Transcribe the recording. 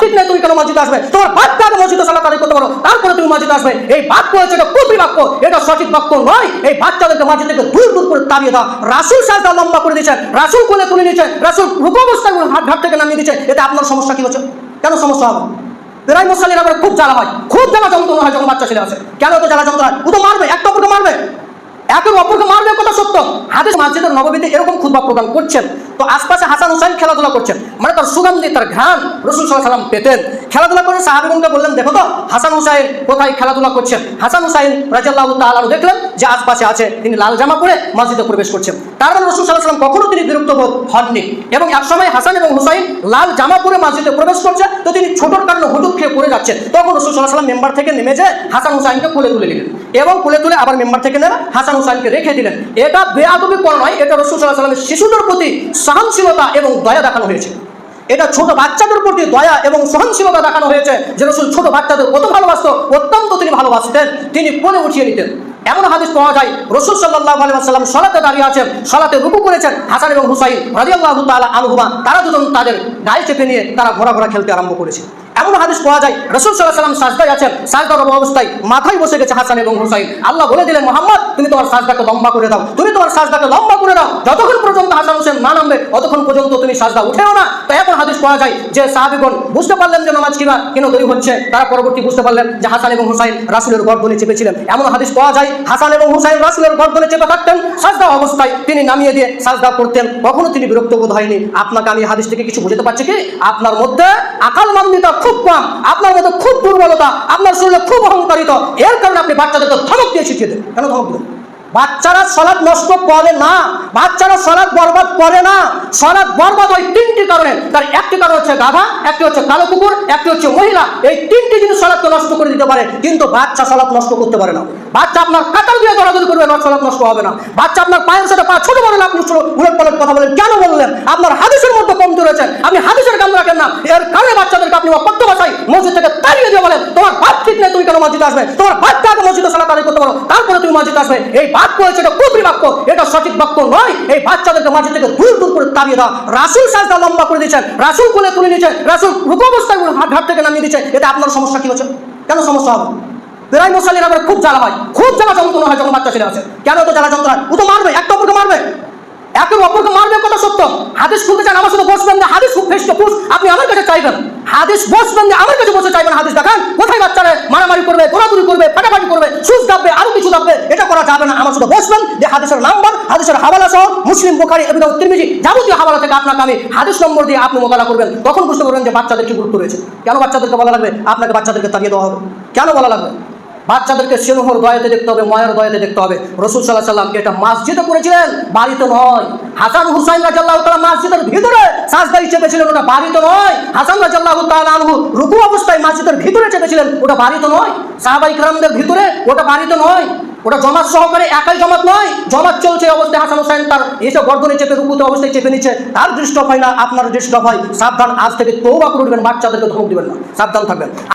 ঠিক নেই, তুমি কেন মসজিদে আসবে? তোমার বাচ্চা আগে মসজিদে সালাত আদায় করতে পারো, তারপরে তুমি মসজিদে আসবে। এই বাক্য হচ্ছে এটা কুফরি বাক্য, এটা সঠিক বাক্য নয়। এই বাচ্চাদেরকে মসজিদ থেকে দূর দূর করে তাড়িয়ে দাও। রাসূল সাজদা লম্বা করে দিয়েছেন, রাসূল কোলে তুলে নিয়েছেন, রাসূল রুকু অবস্থায় ঘাট থেকে নামিয়ে দিয়েছে। এতে আপনার সমস্যা কি হচ্ছে? কেন সমস্যা হবে? প্রায় মুসল্লিরা আবার খুব জ্বালা হয়, খুব জ্বালা যন্ত্রণা হয় যখন বাচ্চা ছেলে আছে। কেন তো জ্বালা যন্ত্রণা হয়? ও তো মারবে, একটা অপরকে মারবে, একের অপরকে মারবে, কথা সত্য। হাদিস মসজিদের নববীতে এরকম খুতবা প্রদান করছেন, তো আশপাশে হাসান হুসাইন খেলাধুলা করছেন, মানে তার সুগন্ধি, তার ঘ্রাণ রাসূল সাল্লাল্লাহু আলাইহি ওয়াসাল্লাম পেতেন। খেলাধুলা করে সাহাবীগণকে বললেন, দেখো তো হাসান হুসাইন কোথায় খেলাধুলা করছেন। হাসান হুসাইন রাদিয়াল্লাহু তাআলা আনহু দেখলেন যে আশপাশে আছে, তিনি লাল জামা পরে মসজিদে প্রবেশ করছেন। তার মানে রাসূল সাল্লাল্লাহু আলাইহি ওয়াসাল্লাম কখনো তিনি বিরক্ত বোধ হননি। এবং একসময় হাসান এবং হুসাইন লাল জামা পরে মসজিদে প্রবেশ করছে, তো তিনি ছোটোর কারণে হুজুক খেয়ে পড়ে যাচ্ছেন। তখন রাসূল সাল্লাল্লাহু আলাইহি ওয়াসাল্লাম মেম্বার থেকে নেমে যে হাসান হুসাইনকে কোলে তুলে নিলেন, এবং কোলে তুলে আবার মেম্বার থেকে নেমে হাসান হুসাইনকে রেখে দিলেন। এটা বেয়াদবি করা নয়, এটা রাসূল সাল্লাল্লাহু আলাইহি ওয়াসাল্লামের শিশুদের প্রতি সহনশীলতা এবং দয়া দেখানো হয়েছে। এটা ছোট বাচ্চাদের প্রতি দয়া এবং সহনশীলতা দেখানো হয়েছে, যে রাসূল ছোট বাচ্চাদের কত ভালোবাসতো, অত্যন্ত তিনি ভালোবাসতেন, তিনি কোলে উঠিয়ে নিতেন। এমন হাদিস পাওয়া যায় রাসূল সাল্লাল্লাহু আলাইহি ওয়াসাল্লাম সালাতে দাঁড়িয়ে আছেন, সালাতে রুকু করেছেন, হাসান এবং হুসাইন রাদিয়াল্লাহু তাআলা আনহুমা তারা দুজন তাদের গায়ে চেপে নিয়ে তারা ঘোরাঘোরা খেলতে আরম্ভ করেছে। এমন হাদিস পাওয়া যায় রাসূল সাল্লাল্লাহু আলাইহি ওয়াসাল্লাম সাজদায় আছেন, সাজদার অবস্থায় মাথায় বসে গেছে হাসান এবং হুসাইন। আল্লাহ বলে দিলেন, মুহাম্মদ তুমি তোমার সাজদাকে লম্বা করে দাও, তুমি তোমার সাজদাকে লম্বা করে দাও, যতক্ষণ পর্যন্ত হাসান হুসাইন না নামবে ততক্ষণ পর্যন্ত তুমি সাজদা উঠেও না। তো এখন হাদিস পাওয়া যায় যে সাহাবীগণ বুঝতে পারলেন যে নামাজ কিবা কেন দেরি হচ্ছে, তারা পরবর্তী বুঝতে পারলেন যে হাসান এবং হুসাইন রাসূলের গর্দনে চেপেছিলেন। এমন হাদিস পাওয়া যায় হাসান এবং হুসাইন রাসূলের গর্দনে চেপে থাকতেন, সাজদা অবস্থায় তিনি নামিয়ে দিয়ে সাজদা করতেন, কখনো তিনি বিরক্ত বোধ হয়নি। আপনাকে আমি হাদিস থেকে কিছু বুঝতে পারছি কি, আপনার মধ্যে আকলমান্বিতা খুব কম, আপনার মধ্যে খুব দুর্বলতা, আপনার শরীরে খুব অহংকারিত, এর কারণে আপনি বাচ্চাদেরকে ধমক দিয়ে শিখিয়ে দেন। কেন ধমক দেন? বাচ্চারা সালাত নষ্ট করে না, বাচ্চারা সালাত বরবাদ করে না। সালাত বরবাদ হয় তিনটি কারণে, তার একটি কারণ হচ্ছে গাধা, একটি হচ্ছে কালো কুকুর, একটি হচ্ছে মহিলা। এই তিনটি জিনিস সালাতকে নষ্ট করে দিতে পারে, কিন্তু বাচ্চা সালাত নষ্ট করতে পারে না। বাচ্চা আপনার কাতার দিয়ে দৌড়াদৌড়ি করবে না, সালাত নষ্ট হবে না। বাচ্চা আপনার পায়ের সাথে পা ছোট বড় আপনি উলট পালট কথা বলেন, কেন বললেন? আপনার হাদিসের মধ্যে কমতি রয়েছে, আপনি হাদিসের কাম রাখেন না। এর কারণে বাচ্চাদেরকে আপনি অকথ্য ভাষায় মসজিদ থেকে তাড়িয়ে দিয়ে বলেন, তোমার বাপ ঠিক নেই, তুমি কেন মসজিদে আসবে? তোমার বাচ্চা আগে মসজিদে সালাত আদায় করতে পারো, তারপরে তুমি মসজিদে আসবে। এই বাক্য হচ্ছে এটা কুফরি বাক্য, এটা সঠিক বাক্য নয়। এই বাচ্চাদেরকে মসজিদ থেকে দূর দূর করে তাড়িয়ে দাও। রাসূল সাজদা লম্বা করে দিয়েছেন, রাসূল কোলে তুলে নিয়েছেন, রাসূল রুকু অবস্থায় ঘাট থেকে নামিয়ে দিয়েছে। এতে আপনার সমস্যা কি হচ্ছে? কেন সমস্যা হবে? প্রায় মুসল্লিরা আবার খুব জ্বালা হয়, খুব জ্বালা যন্ত্রণা হয় যখন বাচ্চা ছেলে আছে। কেন তো জ্বালা যন্ত্রণা হয়? ও তো মারবে, একটা অপরকে মারবে, একের অপরকে মারবে, কথা সত্য। হাদিস খুলতে চান, আমার সাথে বসবেন না, হাদিস খুব ফেস টু ফেস আপনি আমার কাছে চাইবেন, হাদিস বসবেন না, আমার কাছে বসে চাইবেন হাদিস দেখান। কোথায় বাচ্চারা মারামারি করবে, দৌড়াদৌড়ি করবে, ফাটাফাটি করবে, সুস দাববে, আরো কিছু দাববে, এটা করা যাবে না। আমার সাথে বসবেন, যে হাদিসের নাম্বার, হাদিসের হাওয়ালা সহ মুসলিম, বুখারী, আবু দাউদ, তিরমিজি যাবতীয় হাওয়ালা থেকে আপনাকে আমি হাদিস নম্বর দিয়ে আপনি মোতালা করবেন, তখন বুঝতে পারবেন যে বাচ্চাদের কি গুরুত্ব রয়েছে। কেন বাচ্চাদেরকে বলা লাগবে আপনাকে বাচ্চাদেরকে তাড়িয়ে দেওয়া হবে? কেন বলা লাগবে? বাচ্চাদেরকে স্নেহর দয়াতে দেখতে হবে, মায়ের দয়াতে দেখতে হবে। রাসূল সাল্লাল্লাহু আলাইহি ওয়াসাল্লাম এটা মসজিদে করেছিলেন, বাড়িতে নয়। হাসান হুসাইন রাদিয়াল্লাহু তাআলা মসজিদের ভিতরে সাজদায় চেপেছিলেন, ওটা বাড়িতে নয়। হাসান রাদিয়াল্লাহু তাআলা আনহু রুকু অবস্থায় মসজিদের ভিতরে চেপেছিলেন, ওটা বাড়িতে নয়। সাহাবায়ে কেরামদের ভিতরে, ওটা বাড়িতে নয়। ওটা জমাত সহকারে, একাই জমাত নয়, জমাত চলছে অবস্থায় হাসান হুসাইন তার এসে গর্দনে চেপে রুকুতে অবস্থায় চেপে নিচ্ছে, তার ডিস্টার্ব হয় না, আপনার ডিস্টার্ব হয়। সাবধান, আজ থেকে তওবা করে দিবেন, বাচ্চাদেরকে ধমক দিবেন না, সাবধান থাকবেন।